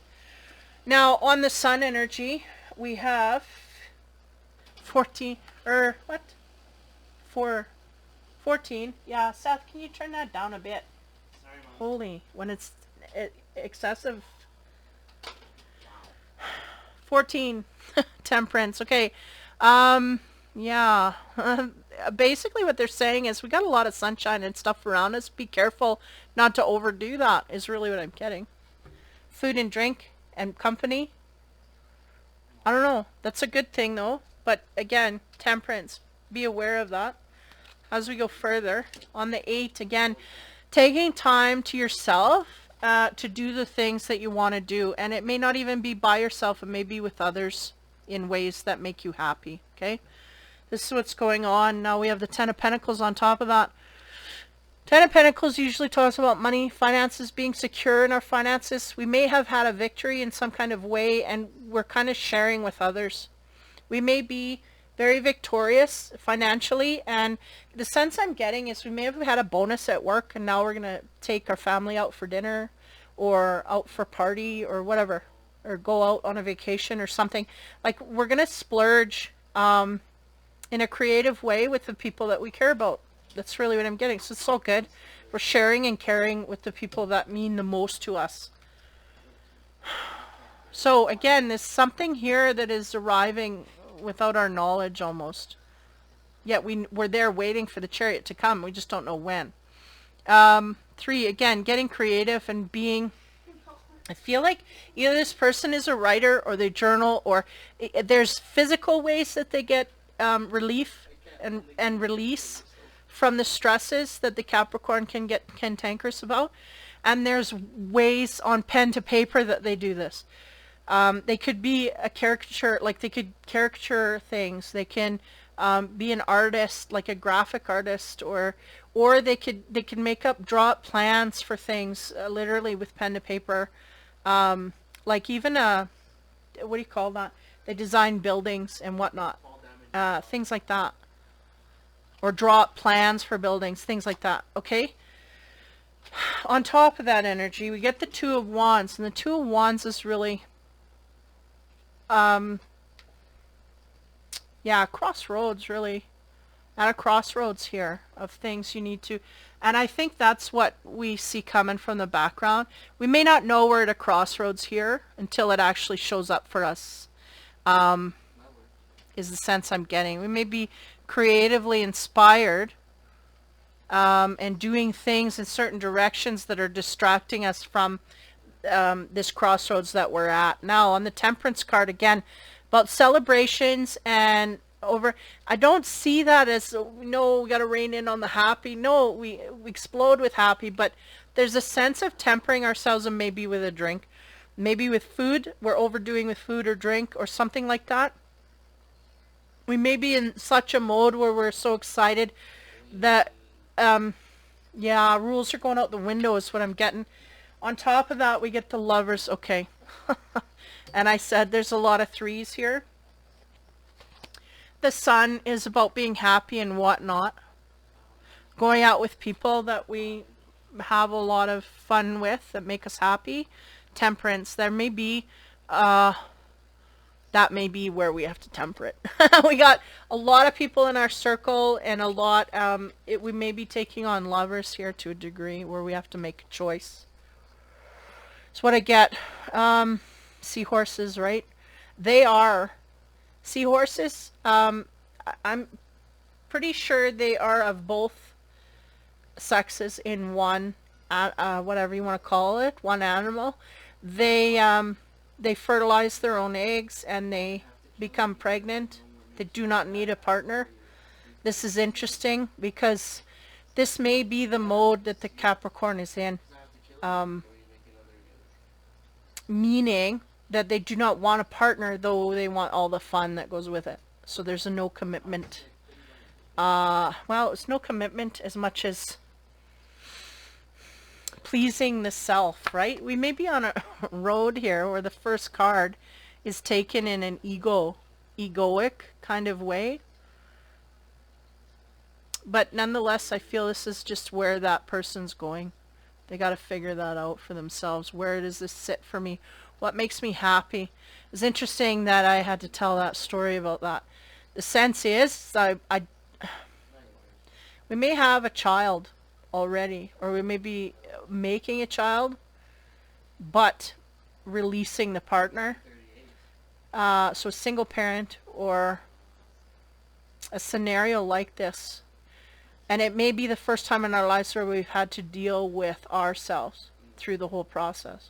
Now on the Sun energy, we have 14, or what? 14. Yeah, Seth, can you turn that down a bit? Sorry, Mom. Holy, when it's excessive. 14. Temperance. Okay. Yeah. Basically what they're saying is we got a lot of sunshine and stuff around us. Be careful not to overdo that, is really what I'm getting. Food and drink and company. I don't know. That's a good thing though. But again, temperance. Be aware of that. As we go further, on the 8, again, taking time to yourself to do the things that you want to do. And it may not even be by yourself. It may be with others in ways that make you happy. Okay? This is what's going on. Now we have the 10 of Pentacles on top of that. 10 of Pentacles usually talks about money, finances, being secure in our finances. We may have had a victory in some kind of way, and we're kind of sharing with others. We may be very victorious financially, and the sense I'm getting is we may have had a bonus at work and now we're going to take our family out for dinner or out for party or whatever, or go out on a vacation or something. Like we're going to splurge in a creative way with the people that we care about. That's really what I'm getting. So it's all good. We're sharing and caring with the people that mean the most to us. So again, there's something here that is arriving without our knowledge almost. Yet we're there waiting for the chariot to come. We just don't know when. 3, again, getting creative and being... I feel like either this person is a writer or they journal, or there's physical ways that they get relief and release from the stresses that the Capricorn can get cantankerous about. And there's ways on pen to paper that they do this. They could be a caricature, like they could caricature things. They can be an artist, like a graphic artist, or they could draw up plans for things, literally with pen to paper. Like even what do you call that? They design buildings and whatnot, things like that, or draw up plans for buildings, things like that. Okay. On top of that energy, we get the 2 of Wands, and the 2 of Wands is really, yeah, crossroads, really. At a crossroads here of things you need to, and I think that's what we see coming from the background. We may not know we're at a crossroads here until it actually shows up for us, is the sense I'm getting. We may be creatively inspired and doing things in certain directions that are distracting us from this crossroads that we're at. Now, on the Temperance card, again, about celebrations and over... I don't see that as, no, we got to rein in on the happy. No, we explode with happy, but there's a sense of tempering ourselves, and maybe with a drink. Maybe with food, we're overdoing with food or drink or something like that. We may be in such a mode where we're so excited that... yeah, rules are going out the window is what I'm getting. On top of that, we get the Lovers. Okay. And I said there's a lot of 3s here. The Sun is about being happy and whatnot. Going out with people that we have a lot of fun with, that make us happy. Temperance, there may be... that may be where we have to temper it. We got a lot of people in our circle, and a lot, we may be taking on Lovers here to a degree where we have to make a choice. That's what I get. Seahorses, right? They are seahorses. I'm pretty sure they are of both sexes in one, whatever you want to call it, one animal. They fertilize their own eggs and they become pregnant. They do not need a partner. This is interesting because this may be the mode that the Capricorn is in. Meaning that they do not want a partner, though they want all the fun that goes with it. So there's a no commitment. Well, it's no commitment as much as pleasing the self, right? We may be on a road here where the first card is taken in an egoic kind of way. But nonetheless, I feel this is just where that person's going. They got to figure that out for themselves. Where does this sit for me? What makes me happy? It's interesting that I had to tell that story about that. The sense is, we may have a child already, or we may be making a child, but releasing the partner. So a single parent or a scenario like this. And it may be the first time in our lives where we've had to deal with ourselves through the whole process.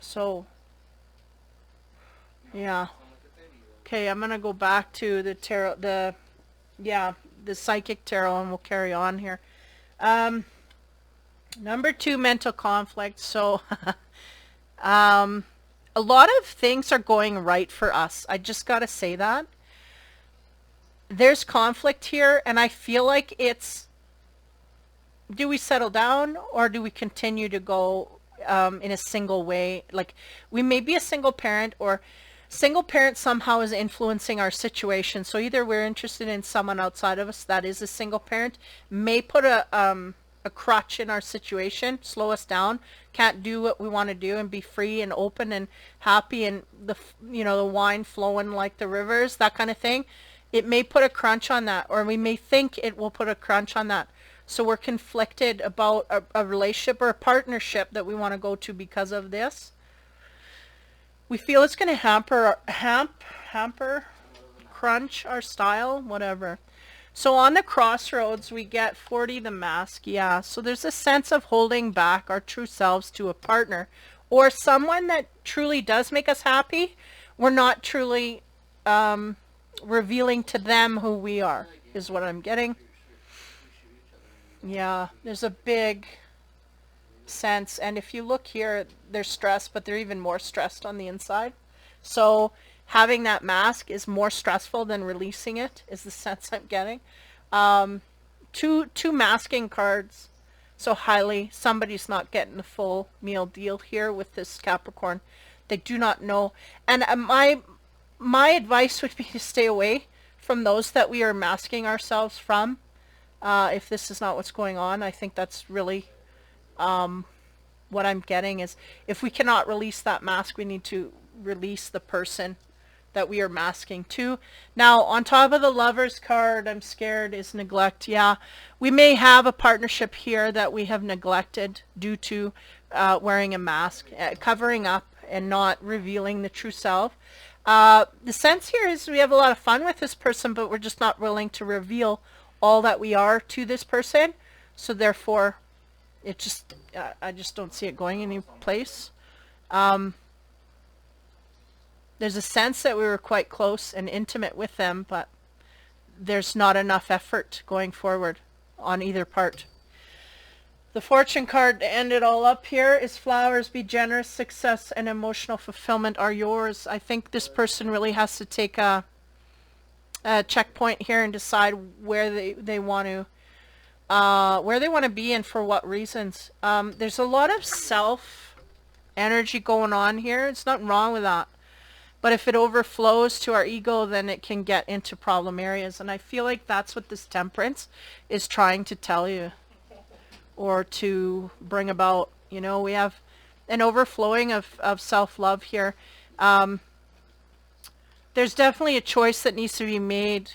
So, yeah. Okay, I'm going to go back to the tarot, the psychic tarot, and we'll carry on here. Number 2, mental conflict. So, a lot of things are going right for us. I just got to say that. There's conflict here, and I feel like it's, do we settle down or do we continue to go in a single way? Like, we may be a single parent, or Single parent somehow is influencing our situation. So either we're interested in someone outside of us that is a single parent, may put a crutch in our situation, slow us down, can't do what we want to do and be free and open and happy and the wine flowing like the rivers, that kind of thing. It may put a crunch on that, or we may think it will put a crunch on that. So we're conflicted about a relationship or a partnership that we want to go to because of this. We feel it's going to hamper, crunch our style, whatever. So on the crossroads, we get 40, the mask. Yeah, so there's a sense of holding back our true selves to a partner or someone that truly does make us happy. We're not truly revealing to them who we are, is what I'm getting. Yeah, there's a big sense, and if you look here, they're stressed, but they're even more stressed on the inside. So having that mask is more stressful than releasing it, is the sense I'm getting. Two masking cards. So highly, somebody's not getting the full meal deal here with this Capricorn. They do not know. And my advice would be to stay away from those that we are masking ourselves from. If this is not what's going on, I think that's really what I'm getting is if we cannot release that mask, we need to release the person that we are masking to. Now, on top of the Lovers card, I'm scared, is neglect. Yeah, we may have a partnership here that we have neglected due to wearing a mask, covering up and not revealing the true self. The sense here is we have a lot of fun with this person, but we're just not willing to reveal all that we are to this person. So therefore, it just, I just don't see it going any place. There's a sense that we were quite close and intimate with them, but there's not enough effort going forward on either part. The Fortune card to end it all up here is flowers, be generous, success and emotional fulfillment are yours. I think this person really has to take a checkpoint here and decide where they want to be and for what reasons. There's a lot of self energy going on here. It's nothing wrong with that. But if it overflows to our ego, then it can get into problem areas. And I feel like that's what this Temperance is trying to tell you or to bring about. You know, we have an overflowing of self-love here. There's definitely a choice that needs to be made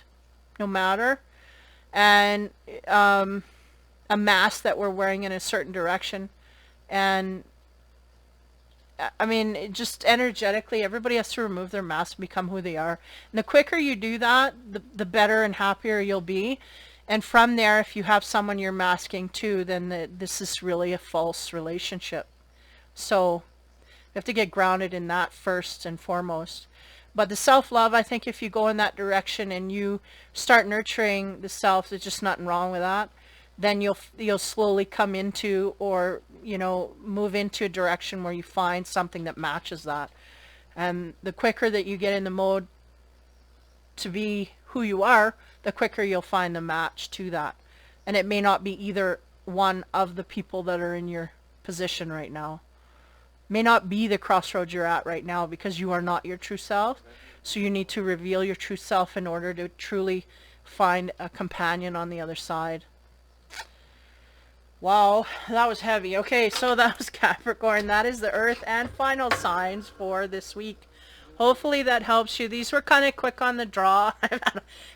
no matter. And a mask that we're wearing in a certain direction. And I mean, just energetically, everybody has to remove their mask and become who they are. And the quicker you do that, the better and happier you'll be. And from there, if you have someone you're masking to, then this is really a false relationship. So you have to get grounded in that first and foremost. But the self-love, I think if you go in that direction and you start nurturing the self, there's just nothing wrong with that. Then you'll slowly come into, or move into a direction where you find something that matches that. And the quicker that you get in the mode to be who you are, the quicker you'll find the match to that. And it may not be either one of the people that are in your position right now. May not be the crossroads you're at right now because you are not your true self. So you need to reveal your true self in order to truly find a companion on the other side. Wow, that was heavy. Okay, so that was Capricorn. That is the Earth and final signs for this week. Hopefully that helps you. These were kind of quick on the draw. I've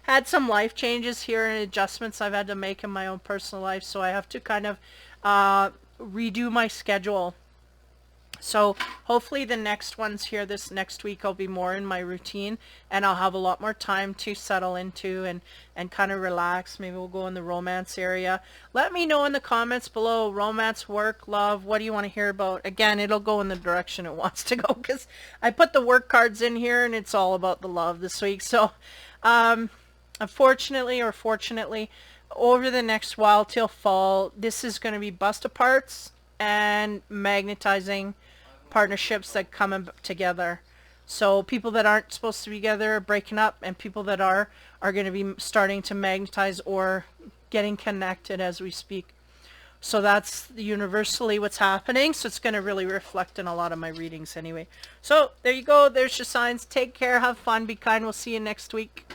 had some life changes here and adjustments I've had to make in my own personal life, so I have to kind of redo my schedule. So hopefully the next ones here this next week I'll be more in my routine and I'll have a lot more time to settle into and kind of relax. Maybe we'll go in the romance area. Let me know in the comments below, romance, work, love, what do you want to hear about? Again, it'll go in the direction it wants to go because I put the work cards in here and it's all about the love this week. So unfortunately or fortunately, over the next while till fall, this is going to be bust aparts and magnetizing partnerships that come together. So people that aren't supposed to be together are breaking up, and people that are going to be starting to magnetize or getting connected as we speak. So that's universally what's happening. So it's going to really reflect in a lot of my readings anyway. So there you go. There's your signs. Take care. Have fun. Be kind. We'll see you next week.